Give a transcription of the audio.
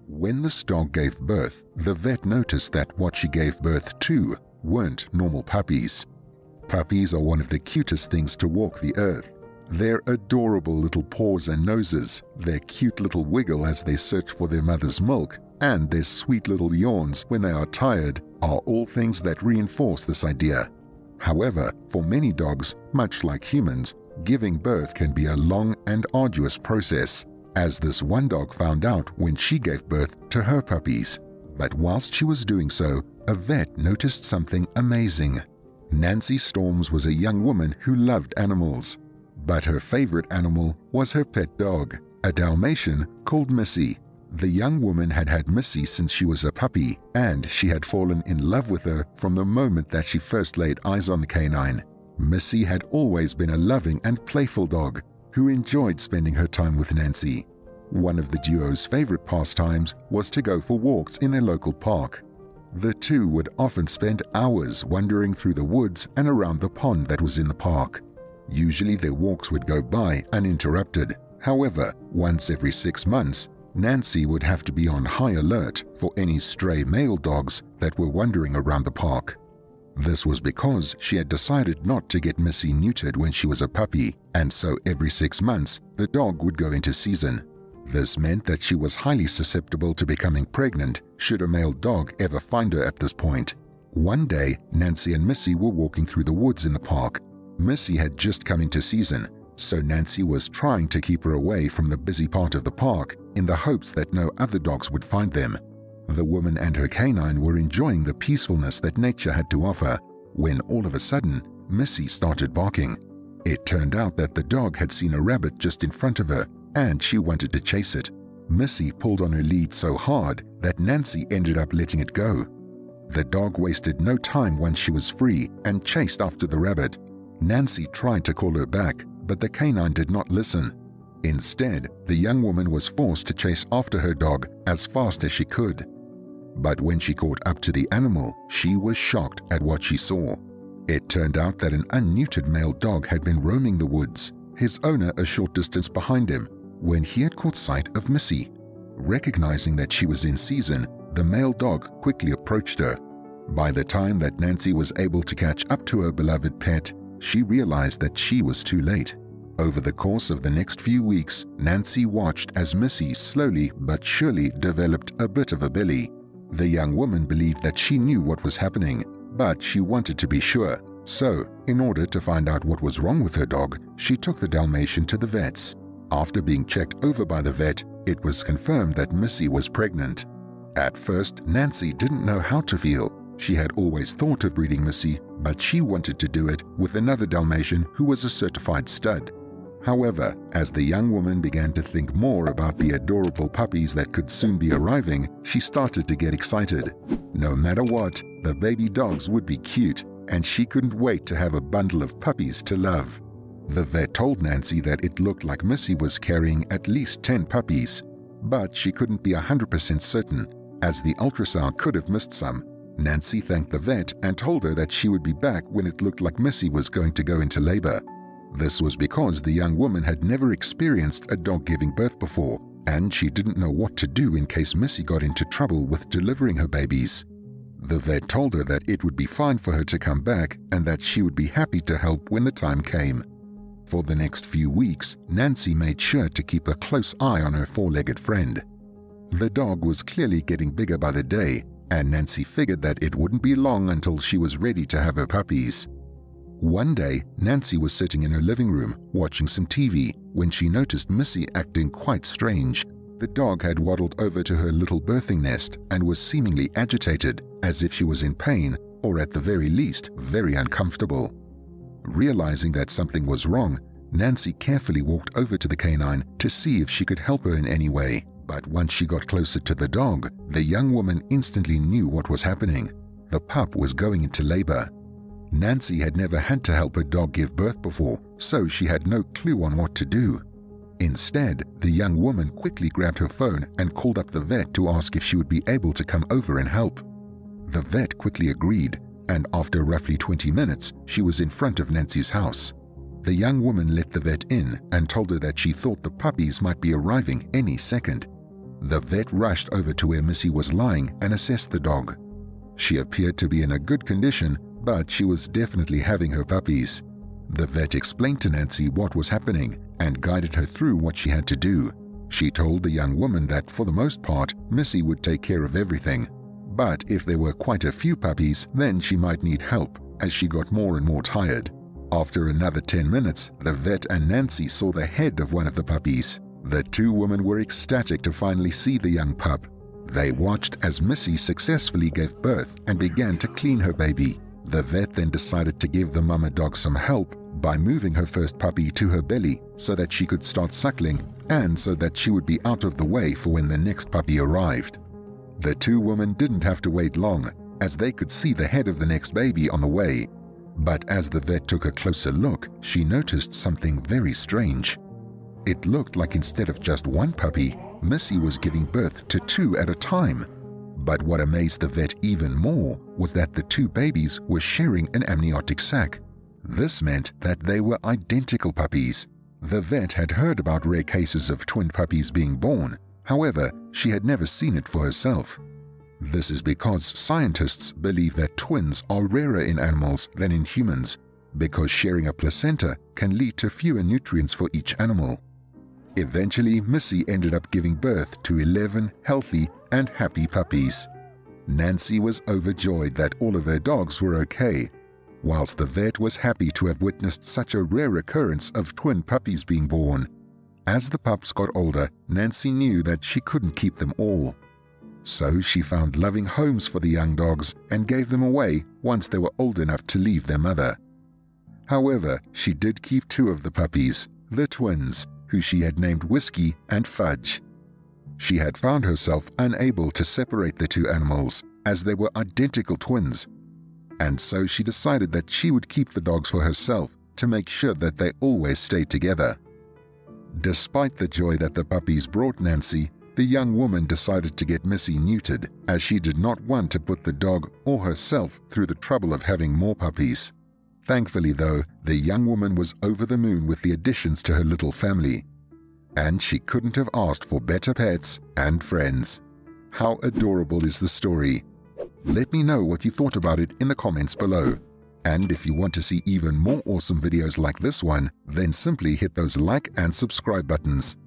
When this dog gave birth, the vet noticed that what she gave birth to weren't normal puppies. Puppies are one of the cutest things to walk the earth. Their adorable little paws and noses, their cute little wiggle as they search for their mother's milk, and their sweet little yawns when they are tired are all things that reinforce this idea. However, for many dogs, much like humans, giving birth can be a long and arduous process, as this one dog found out when she gave birth to her puppies. But whilst she was doing so, a vet noticed something amazing. Nancy Storms was a young woman who loved animals, but her favorite animal was her pet dog, a Dalmatian called Missy. The young woman had had Missy since she was a puppy, and she had fallen in love with her from the moment that she first laid eyes on the canine. Missy had always been a loving and playful dog who enjoyed spending her time with Nancy. One of the duo's favorite pastimes was to go for walks in their local park. The two would often spend hours wandering through the woods and around the pond that was in the park. Usually their walks would go by uninterrupted. However, once every 6 months, Nancy would have to be on high alert for any stray male dogs that were wandering around the park. This was because she had decided not to get Missy neutered when she was a puppy, and so every 6 months, the dog would go into season. This meant that she was highly susceptible to becoming pregnant should a male dog ever find her at this point. One day, Nancy and Missy were walking through the woods in the park. Missy had just come into season, so Nancy was trying to keep her away from the busy part of the park in the hopes that no other dogs would find them. The woman and her canine were enjoying the peacefulness that nature had to offer, when all of a sudden, Missy started barking. It turned out that the dog had seen a rabbit just in front of her, and she wanted to chase it. Missy pulled on her lead so hard that Nancy ended up letting it go. The dog wasted no time once she was free and chased after the rabbit. Nancy tried to call her back, but the canine did not listen. Instead, the young woman was forced to chase after her dog as fast as she could. But when she caught up to the animal, she was shocked at what she saw. It turned out that an unneutered male dog had been roaming the woods, his owner a short distance behind him, when he had caught sight of Missy. Recognizing that she was in season, the male dog quickly approached her. By the time that Nancy was able to catch up to her beloved pet, she realized that she was too late. Over the course of the next few weeks, Nancy watched as Missy slowly but surely developed a bit of a belly. The young woman believed that she knew what was happening, but she wanted to be sure. So, in order to find out what was wrong with her dog, she took the Dalmatian to the vet's. After being checked over by the vet, it was confirmed that Missy was pregnant. At first, Nancy didn't know how to feel. She had always thought of breeding Missy, but she wanted to do it with another Dalmatian who was a certified stud. However, as the young woman began to think more about the adorable puppies that could soon be arriving, she started to get excited. No matter what, the baby dogs would be cute, and she couldn't wait to have a bundle of puppies to love. The vet told Nancy that it looked like Missy was carrying at least 10 puppies, but she couldn't be 100% certain, as the ultrasound could have missed some. Nancy thanked the vet and told her that she would be back when it looked like Missy was going to go into labor. This was because the young woman had never experienced a dog giving birth before, and she didn't know what to do in case Missy got into trouble with delivering her babies. The vet told her that it would be fine for her to come back and that she would be happy to help when the time came. For the next few weeks, Nancy made sure to keep a close eye on her four-legged friend. The dog was clearly getting bigger by the day, and Nancy figured that it wouldn't be long until she was ready to have her puppies. One day, Nancy was sitting in her living room watching some TV when she noticed Missy acting quite strange. The dog had waddled over to her little birthing nest and was seemingly agitated, as if she was in pain or at the very least very uncomfortable. Realizing that something was wrong, Nancy carefully walked over to the canine to see if she could help her in any way. But once she got closer to the dog, the young woman instantly knew what was happening. The pup was going into labor. Nancy had never had to help her dog give birth before, so she had no clue on what to do. Instead, the young woman quickly grabbed her phone and called up the vet to ask if she would be able to come over and help. The vet quickly agreed, and after roughly 20 minutes, she was in front of Nancy's house. The young woman let the vet in and told her that she thought the puppies might be arriving any second. The vet rushed over to where Missy was lying and assessed the dog. She appeared to be in a good condition, but she was definitely having her puppies. The vet explained to Nancy what was happening and guided her through what she had to do. She told the young woman that for the most part, Missy would take care of everything. But if there were quite a few puppies, then she might need help as she got more and more tired. After another 10 minutes, the vet and Nancy saw the head of one of the puppies. The two women were ecstatic to finally see the young pup. They watched as Missy successfully gave birth and began to clean her baby. The vet then decided to give the mama dog some help by moving her first puppy to her belly so that she could start suckling and so that she would be out of the way for when the next puppy arrived. The two women didn't have to wait long, as they could see the head of the next baby on the way. But as the vet took a closer look, she noticed something very strange. It looked like instead of just one puppy, Missy was giving birth to two at a time. But what amazed the vet even more was that the two babies were sharing an amniotic sac. This meant that they were identical puppies. The vet had heard about rare cases of twin puppies being born. However, she had never seen it for herself. This is because scientists believe that twins are rarer in animals than in humans, because sharing a placenta can lead to fewer nutrients for each animal. Eventually, Missy ended up giving birth to 11 healthy and happy puppies. Nancy was overjoyed that all of her dogs were okay, whilst the vet was happy to have witnessed such a rare occurrence of twin puppies being born. As the pups got older, Nancy knew that she couldn't keep them all. So she found loving homes for the young dogs and gave them away once they were old enough to leave their mother. However, she did keep two of the puppies, the twins, who she had named Whiskey and Fudge. She had found herself unable to separate the two animals as they were identical twins, and so she decided that she would keep the dogs for herself to make sure that they always stayed together. Despite the joy that the puppies brought Nancy, the young woman decided to get Missy neutered as she did not want to put the dog or herself through the trouble of having more puppies. Thankfully though, the young woman was over the moon with the additions to her little family, and she couldn't have asked for better pets and friends. How adorable is the story? Let me know what you thought about it in the comments below. And if you want to see even more awesome videos like this one, then simply hit those like and subscribe buttons.